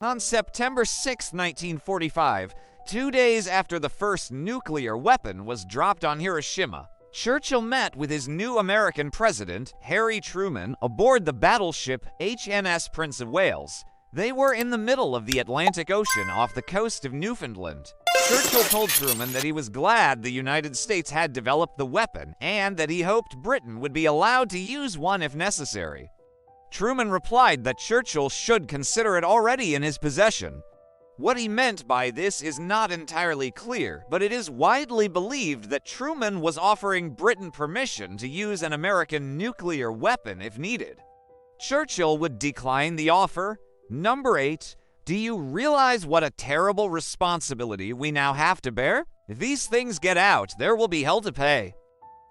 On September 6, 1945, 2 days after the first nuclear weapon was dropped on Hiroshima, Churchill met with his new American president, Harry Truman, aboard the battleship HMS Prince of Wales. They were in the middle of the Atlantic Ocean off the coast of Newfoundland. Churchill told Truman that he was glad the United States had developed the weapon and that he hoped Britain would be allowed to use one if necessary. Truman replied that Churchill should consider it already in his possession. What he meant by this is not entirely clear, but it is widely believed that Truman was offering Britain permission to use an American nuclear weapon if needed. Churchill would decline the offer. Number 8. Do you realize what a terrible responsibility we now have to bear? If these things get out, there will be hell to pay.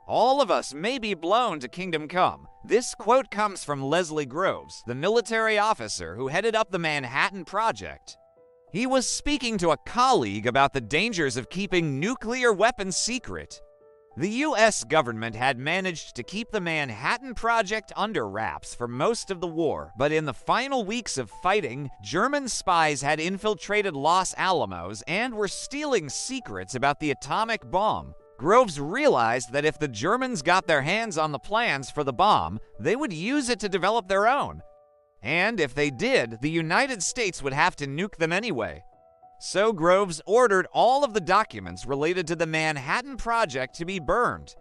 All of us may be blown to kingdom come. This quote comes from Leslie Groves, the military officer who headed up the Manhattan Project. He was speaking to a colleague about the dangers of keeping nuclear weapons secret. The U.S. government had managed to keep the Manhattan Project under wraps for most of the war, but in the final weeks of fighting, German spies had infiltrated Los Alamos and were stealing secrets about the atomic bomb. Groves realized that if the Germans got their hands on the plans for the bomb, they would use it to develop their own. And if they did, the United States would have to nuke them anyway. So Groves ordered all of the documents related to the Manhattan Project to be burned.